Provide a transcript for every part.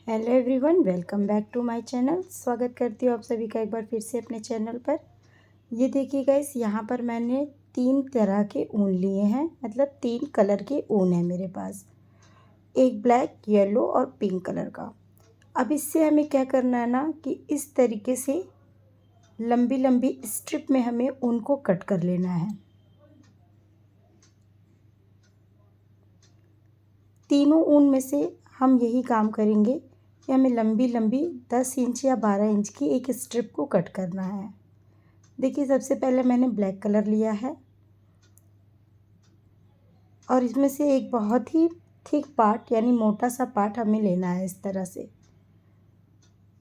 Hello everyone, welcome back to my channel. स्वागत करती हूँ आप सभी का एक बार फिर से अपने चैनल पर। ये देखिए गाइस, यहाँ पर मैंने 3 तरह के ऊन लिए हैं, मतलब 3 कलर के ऊन है मेरे पास। एक ब्लैक, येलो और पिंक कलर का। अब इससे हमें क्या करना है ना कि इस तरीके से लंबी लंबी स्ट्रिप में हमें ऊन को कट कर लेना है। तीनों ऊन में से हम यही काम करेंगे कि हमें लंबी लंबी 10 इंच या 12 इंच की एक स्ट्रिप को कट करना है। देखिए, सबसे पहले मैंने ब्लैक कलर लिया है और इसमें से एक बहुत ही थिक पार्ट यानी मोटा सा पार्ट हमें लेना है। इस तरह से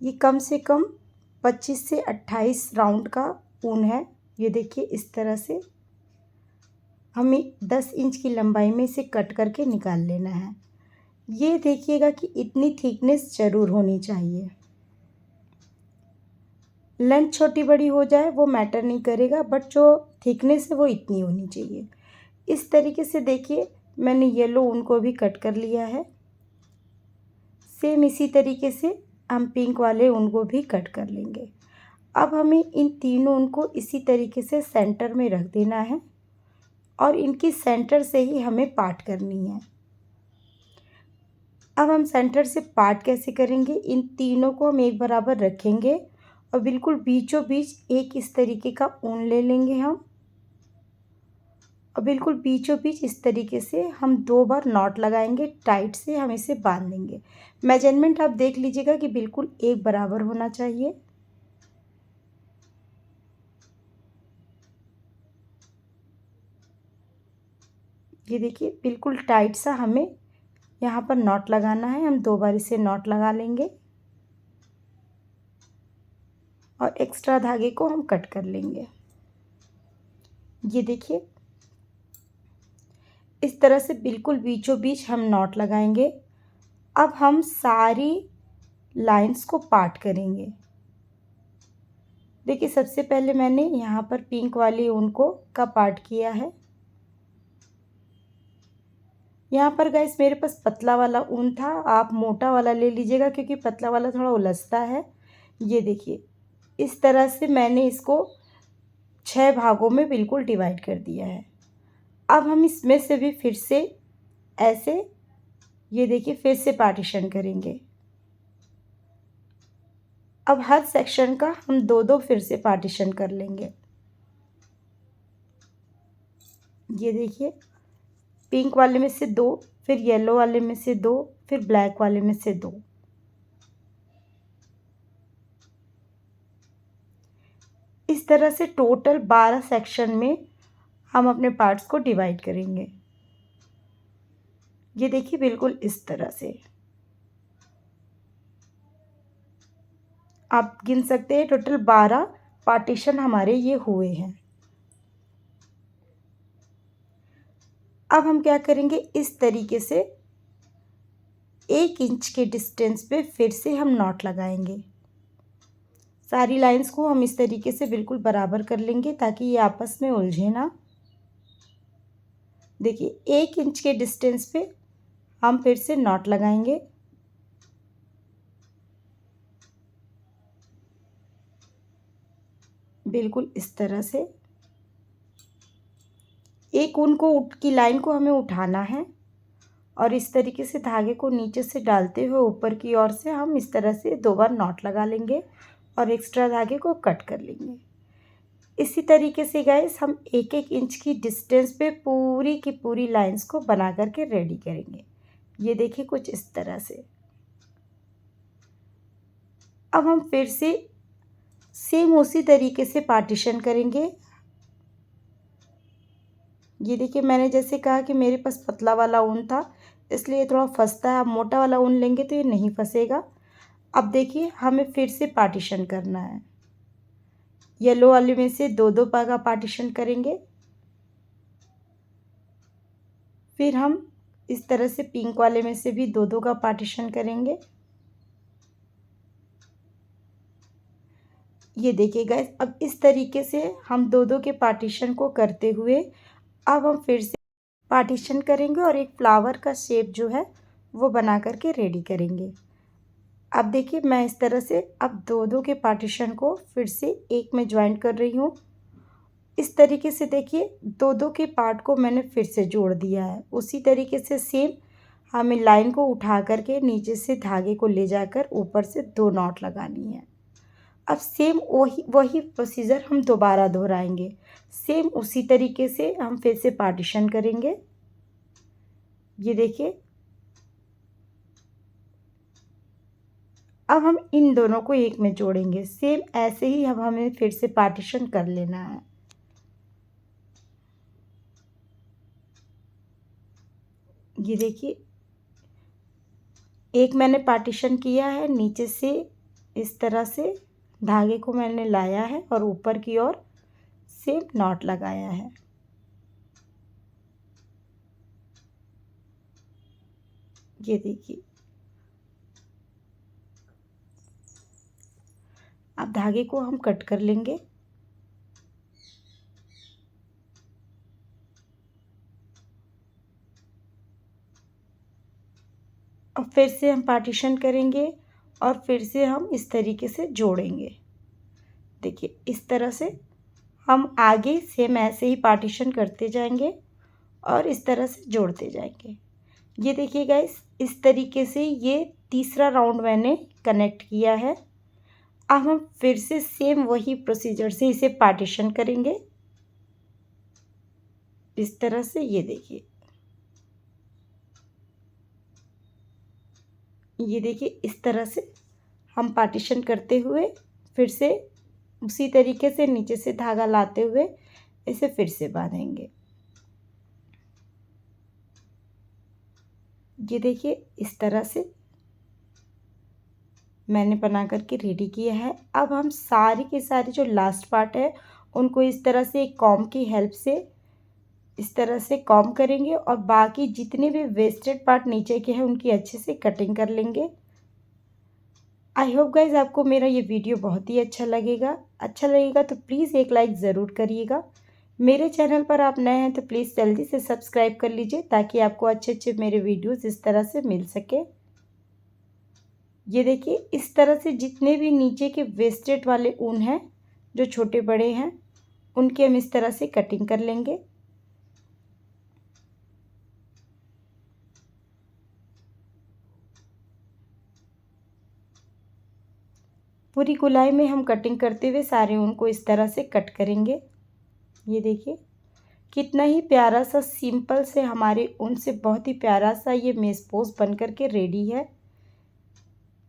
ये कम से कम 25 से 28 राउंड का ऊन है। ये देखिए, इस तरह से हमें 10 इंच की लंबाई में इसे कट करके निकाल लेना है। ये देखिएगा कि इतनी थिकनेस ज़रूर होनी चाहिए। लेंथ छोटी बड़ी हो जाए वो मैटर नहीं करेगा, बट जो थिकनेस है वो इतनी होनी चाहिए। इस तरीके से देखिए, मैंने येलो ऊन को भी कट कर लिया है। सेम इसी तरीके से हम पिंक वाले ऊन को भी कट कर लेंगे। अब हमें इन तीनों ऊन को इसी तरीके से सेंटर में रख देना है और इनकी सेंटर से ही हमें पार्ट करनी है। अब हम सेंटर से पार्ट कैसे करेंगे? इन तीनों को हम एक बराबर रखेंगे और बिल्कुल बीचों बीच एक इस तरीके का ऊन ले लेंगे हम, और बिल्कुल बीचों बीच इस तरीके से हम 2 बार नॉट लगाएंगे। टाइट से हम इसे बांध देंगे। मेजरमेंट आप देख लीजिएगा कि बिल्कुल एक बराबर होना चाहिए। ये देखिए, बिल्कुल टाइट सा हमें यहाँ पर नॉट लगाना है। हम 2 बार इसे नॉट लगा लेंगे और एक्स्ट्रा धागे को हम कट कर लेंगे। ये देखिए, इस तरह से बिल्कुल बीचों बीच हम नॉट लगाएंगे। अब हम सारी लाइंस को पार्ट करेंगे। देखिए, सबसे पहले मैंने यहाँ पर पिंक वाली ऊन को का पार्ट किया है। यहाँ पर गाइस मेरे पास पतला वाला ऊन था, आप मोटा वाला ले लीजिएगा क्योंकि पतला वाला थोड़ा उलझता है। ये देखिए, इस तरह से मैंने इसको 6 भागों में बिल्कुल डिवाइड कर दिया है। अब हम इसमें से भी फिर से ऐसे, ये देखिए, फिर से पार्टीशन करेंगे। अब हर सेक्शन का हम 2-2 फिर से पार्टीशन कर लेंगे। ये देखिए, पिंक वाले में से 2, फिर येलो वाले में से 2, फिर ब्लैक वाले में से 2। इस तरह से टोटल 12 सेक्शन में हम अपने पार्ट्स को डिवाइड करेंगे। ये देखिए, बिल्कुल इस तरह से आप गिन सकते हैं। टोटल 12 पार्टीशन हमारे ये हुए हैं। अब हम क्या करेंगे? इस तरीके से 1 इंच के डिस्टेंस पे फिर से हम नॉट लगाएंगे। सारी लाइंस को हम इस तरीके से बिल्कुल बराबर कर लेंगे ताकि ये आपस में उलझे ना। देखिए, 1 इंच के डिस्टेंस पे हम फिर से नॉट लगाएंगे। बिल्कुल इस तरह से एक ऊन को की लाइन को हमें उठाना है और इस तरीके से धागे को नीचे से डालते हुए ऊपर की ओर से हम इस तरह से 2 बार नॉट लगा लेंगे और एक्स्ट्रा धागे को कट कर लेंगे। इसी तरीके से गाइस हम 1-1 इंच की डिस्टेंस पे पूरी की पूरी लाइंस को बना करके रेडी करेंगे। ये देखिए, कुछ इस तरह से। अब हम फिर से सेम उसी तरीके से पार्टीशन करेंगे। ये देखिए, मैंने जैसे कहा कि मेरे पास पतला वाला ऊन था इसलिए थोड़ा फंसता है। आप मोटा वाला ऊन लेंगे तो ये नहीं फंसेगा। अब देखिए, हमें फिर से पार्टीशन करना है। येलो वाले में से 2-2 का पार्टीशन करेंगे। फिर हम इस तरह से पिंक वाले में से भी 2-2 का पार्टीशन करेंगे। ये देखिए गाइस, अब इस तरीके से हम 2-2 के पार्टीशन को करते हुए अब हम फिर से पार्टीशन करेंगे और एक फ्लावर का शेप जो है वो बना करके रेडी करेंगे। अब देखिए मैं इस तरह से अब दो दो के पार्टीशन को फिर से एक में ज्वाइन कर रही हूँ। इस तरीके से देखिए दो दो के पार्ट को मैंने फिर से जोड़ दिया है। उसी तरीके से सेम हमें लाइन को उठा करके नीचे से धागे को ले जाकर ऊपर से 2 नॉट लगानी है। अब सेम वही वही प्रोसीजर हम दोबारा दोहराएंगे। सेम उसी तरीके से हम फिर से पार्टीशन करेंगे। ये देखिए अब हम इन दोनों को एक में जोड़ेंगे। सेम ऐसे ही अब हमें फिर से पार्टीशन कर लेना है। ये देखिए एक मैंने पार्टीशन किया है, नीचे से इस तरह से धागे को मैंने लाया है और ऊपर की ओर सेम नॉट लगाया है। ये देखिए अब धागे को हम कट कर लेंगे। अब फिर से हम पार्टीशन करेंगे और फिर से हम इस तरीके से जोड़ेंगे। देखिए इस तरह से हम आगे सेम ऐसे ही पार्टीशन करते जाएंगे और इस तरह से जोड़ते जाएंगे। ये देखिए गाइस इस तरीके से ये तीसरा राउंड मैंने कनेक्ट किया है। अब हम फिर से सेम वही प्रोसीजर से इसे पार्टीशन करेंगे इस तरह से। ये देखिए इस तरह से हम पार्टीशन करते हुए फिर से उसी तरीके से नीचे से धागा लाते हुए इसे फिर से बांधेंगे। ये देखिए इस तरह से मैंने बना करके रेडी किया है। अब हम सारी के सारी जो लास्ट पार्ट है उनको इस तरह से एक कॉम्ब की हेल्प से इस तरह से कॉम्ब करेंगे और बाकी जितने भी वेस्टेड पार्ट नीचे के हैं उनकी अच्छे से कटिंग कर लेंगे। आई होप गाइज आपको मेरा ये वीडियो बहुत ही अच्छा लगेगा तो प्लीज़ एक लाइक ज़रूर करिएगा। मेरे चैनल पर आप नए हैं तो प्लीज़ जल्दी से सब्सक्राइब कर लीजिए ताकि आपको अच्छे अच्छे मेरे वीडियोज़ इस तरह से मिल सके। ये देखिए इस तरह से जितने भी नीचे के वेस्टेड वाले ऊन हैं जो छोटे बड़े हैं उनकी हम इस तरह से कटिंग कर लेंगे। पूरी गोलाई में हम कटिंग करते हुए सारे ऊन को इस तरह से कट करेंगे। ये देखिए कितना ही प्यारा सा सिंपल से हमारे ऊन से बहुत ही प्यारा सा ये मेसपोज बन करके रेडी है।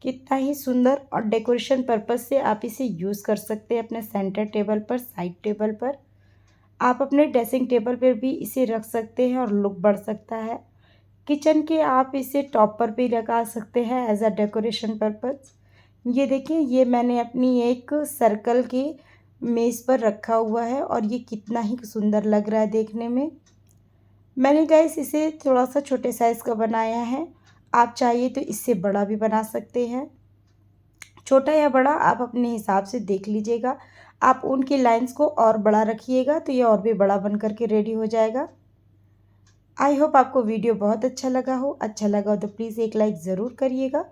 कितना ही सुंदर और डेकोरेशन पर्पस से आप इसे यूज़ कर सकते हैं अपने सेंटर टेबल पर, साइड टेबल पर। आप अपने ड्रेसिंग टेबल पर भी इसे रख सकते हैं और लुक बढ़ सकता है। किचन के आप इसे टॉप पर भी लगा सकते हैं एज अ डेकोरेशन पर्पस। ये देखिए ये मैंने अपनी एक सर्कल की मेज़ पर रखा हुआ है और ये कितना ही सुंदर लग रहा है देखने में। मैंने गाइस इसे थोड़ा सा छोटे साइज़ का बनाया है। आप चाहिए तो इससे बड़ा भी बना सकते हैं। छोटा या बड़ा आप अपने हिसाब से देख लीजिएगा। आप उनकी लाइंस को और बड़ा रखिएगा तो ये और भी बड़ा बन करके रेडी हो जाएगा। आई होप आपको वीडियो बहुत अच्छा लगा हो। तो प्लीज़ एक लाइक ज़रूर करिएगा।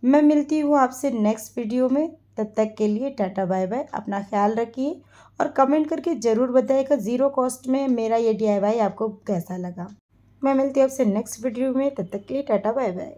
मैं मिलती हूँ आपसे नेक्स्ट वीडियो में। तब तक के लिए टाटा बाय बाय। अपना ख्याल रखिए और कमेंट करके ज़रूर बताइएगा ज़ीरो कॉस्ट में मेरा ये DIY आपको कैसा लगा। मैं मिलती हूँ आपसे नेक्स्ट वीडियो में। तब तक के लिए टाटा बाय बाय।